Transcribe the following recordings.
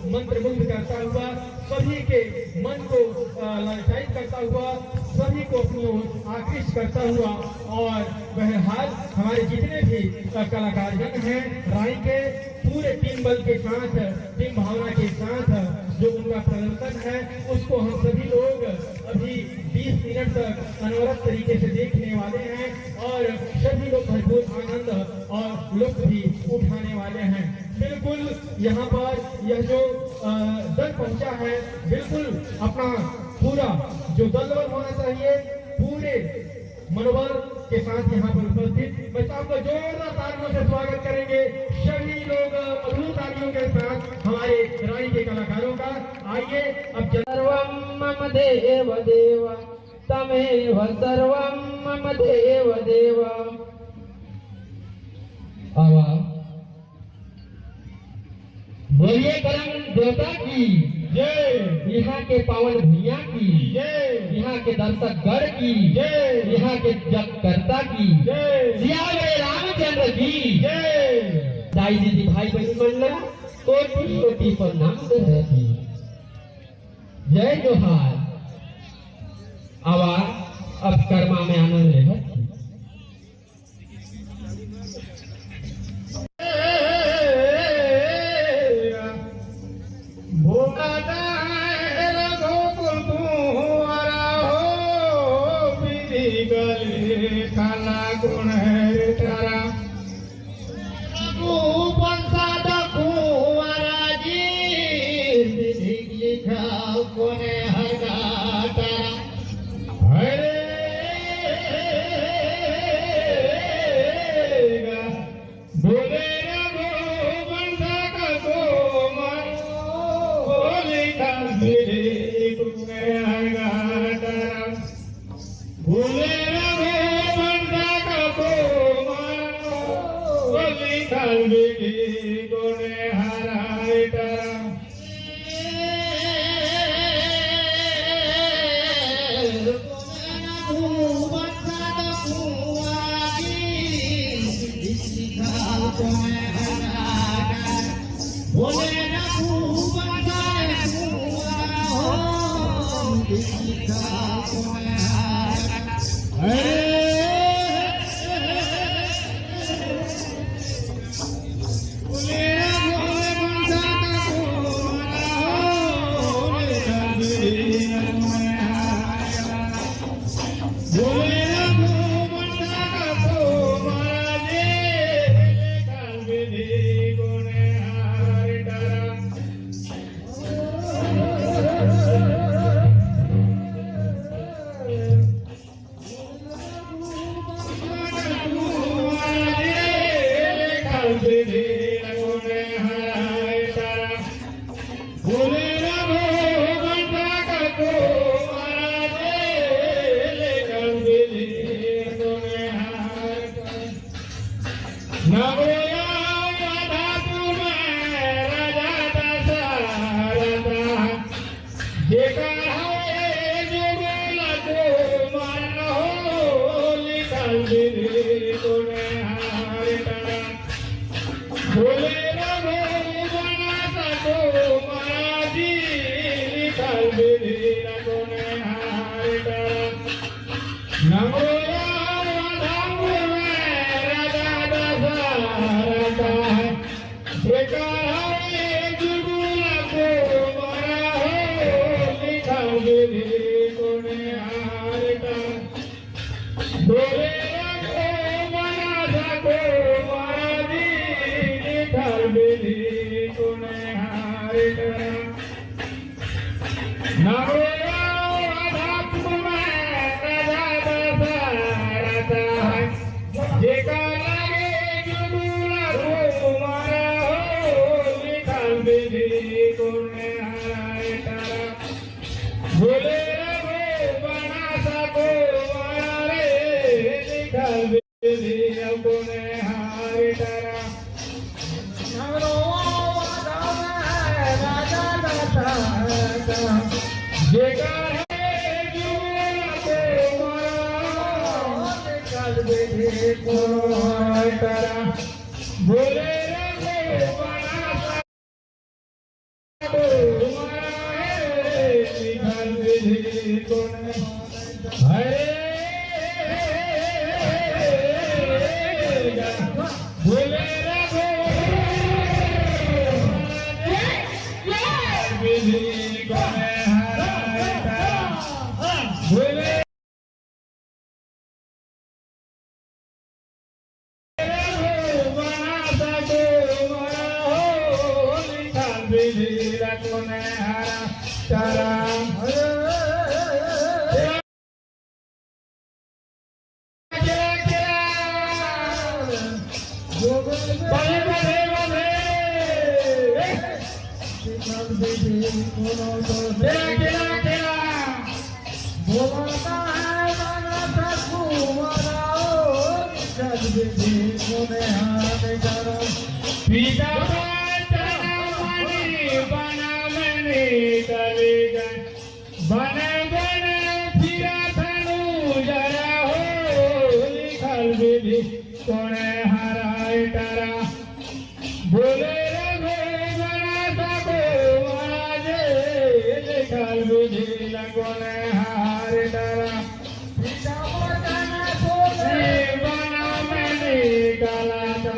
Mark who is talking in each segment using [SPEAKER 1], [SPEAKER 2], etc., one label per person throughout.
[SPEAKER 1] मंत्रमुग्ध करता हुआ, सभी के मन को ललचायित करता हुआ, सभी को अपनी ओर आकृष्ट करता हुआ। और बहरहाल हमारे जितने भी कलाकारगण हैं राई के, पूरे टीम बल के साथ, टीम भावना के साथ जो उनका प्रदर्शन है उसको हम सभी लोग अभी 20 मिनट तक अनवरत तरीके से देखने वाले हैं और सभी लोग भरपूर आनंद और लुत्फ भी उठाने वाले हैं। बिल्कुल यहाँ पर यह जो दल पहुंचा है, बिल्कुल अपना पूरा जो दल होना चाहिए पूरे मनोबल के साथ यहाँ पर उपस्थित। मैं आपका जोरदार तालियों से स्वागत करेंगे सभी लोग मधुर तालियों के साथ हमारे रानी के कलाकारों का। आइए अब
[SPEAKER 2] सर्वं मम देव देव तमेव सर्वं मम देव देव। बोलिए करम देवता की जय, यहाँ के पावन भैया की जय, यहाँ के दर्शक गण की जय, यहाँ के जगकर्ता की जय, सिया गए रामचंद्र की जय। दाई दीदी भाई बहन मंडल कोटि कोटि प्रणाम करती जय जोहार। आवाज अब कर्मा में आनंद लेगा।
[SPEAKER 1] खाना गुण है तारा लिखा कोने हरगा तारा हरे बोले रघु बंसा का को मारो लिखा मेरे तुमने हरगा तारा बोले गोने हराए तारा बोले विधि कोने हराए तारा बोले कोने हरा तारा बने बने बने तेरा केला केला बोलता है मना सकुमारा जग विधि कोने हाथ करो पिता चना मणि बना मणि कवि बने बने फिरा थनु जरा हो लिखल विधि कोने हराए तारा बोले विधि कोने हार तारा बना मैंने काला था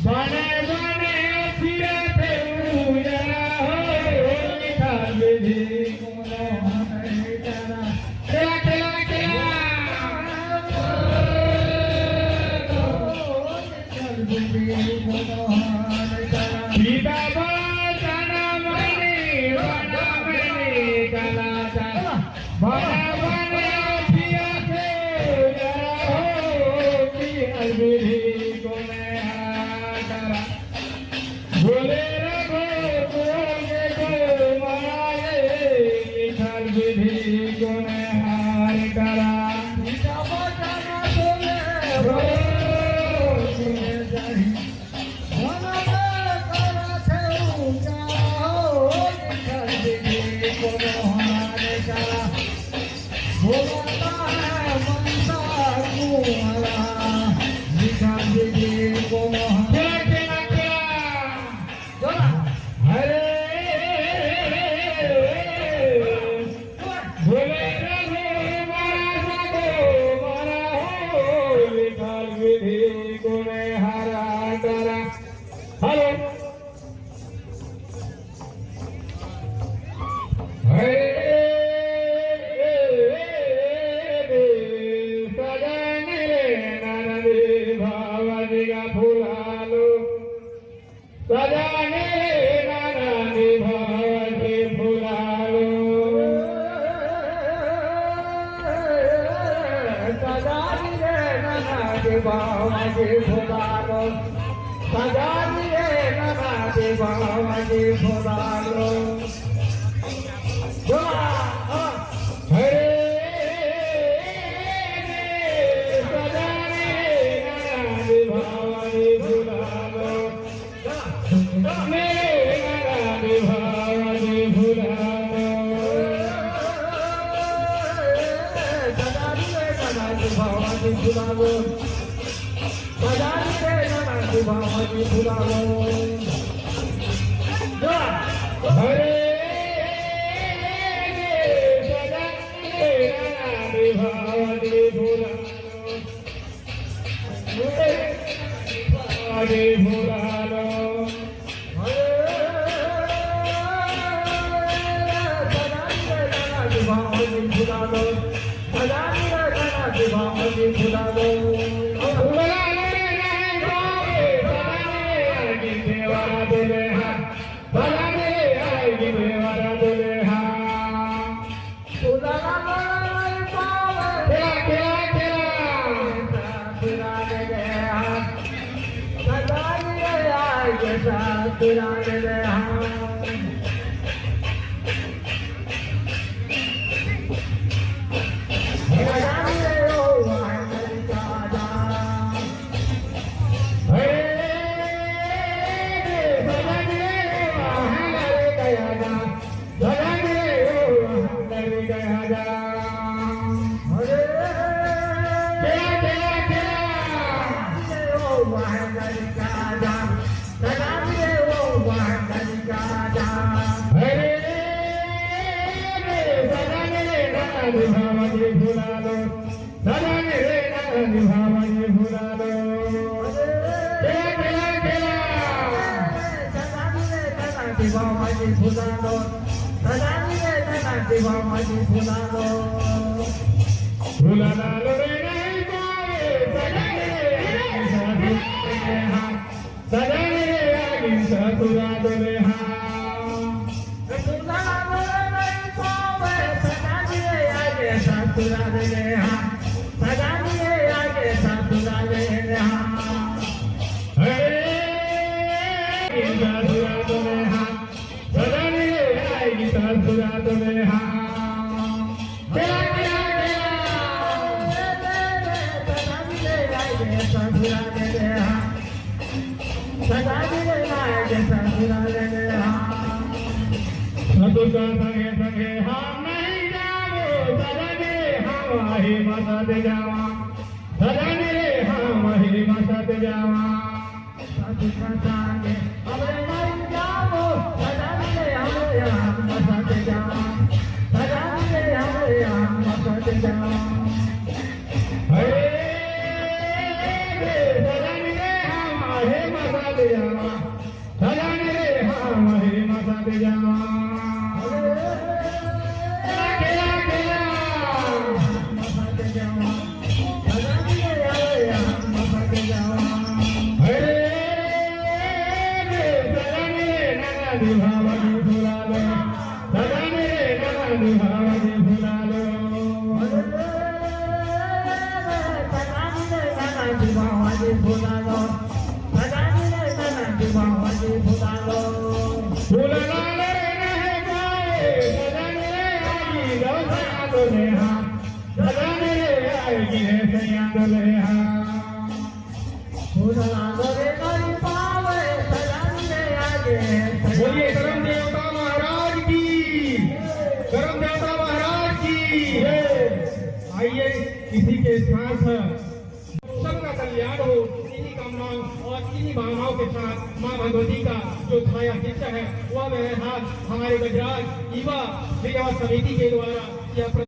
[SPEAKER 1] बने बने फिरते उजरा हो लिखा विधि कोने हार तारा क्या क्या क्या विधि कोने हार तारा सीता बना बने फिया से जरा हो कि विधि कोने हार तारा बोले रघो बोले को मारे लिखल विधि कोने हार तारा सीता बचाना बोले सुने जाही बना करा थे ऊंचा हो लिखल विधि कोने हार तारा बोलता है मनसा कुमारा लिखल विधि को केला केला हरे बोले रघु मारा को मारा हो लिखल विधि को हरा तारा हेलो हरे सजाने नानी भावती फुलालो सजाने नानी भावती फुलालो सजाने नानी भावती फुलालो हरे सजाने नानी भावती फुलालो हरे
[SPEAKER 3] सदानी रे ननाची भावाची फुलालो
[SPEAKER 1] फुलालो रे नाही पावे सदानी रे सदानी रे आगी ससुरालो रे हा
[SPEAKER 3] फुलालो रे नाही पावे सदानी रे आगे ससुरालो रे हा सदानी रे आगे ससुरालो रे हा
[SPEAKER 1] बोलिए करम देवता महाराज की, करम देवता महाराज की। आइए इसी के साथ सबका कल्याण हो, इन्हीं कामनाओं और इन्हीं भावनाओं के साथ माँ भगवती का जो छाया चित्र है वह मेरे हाथ हमारे गजराज युवा समिति के द्वारा यह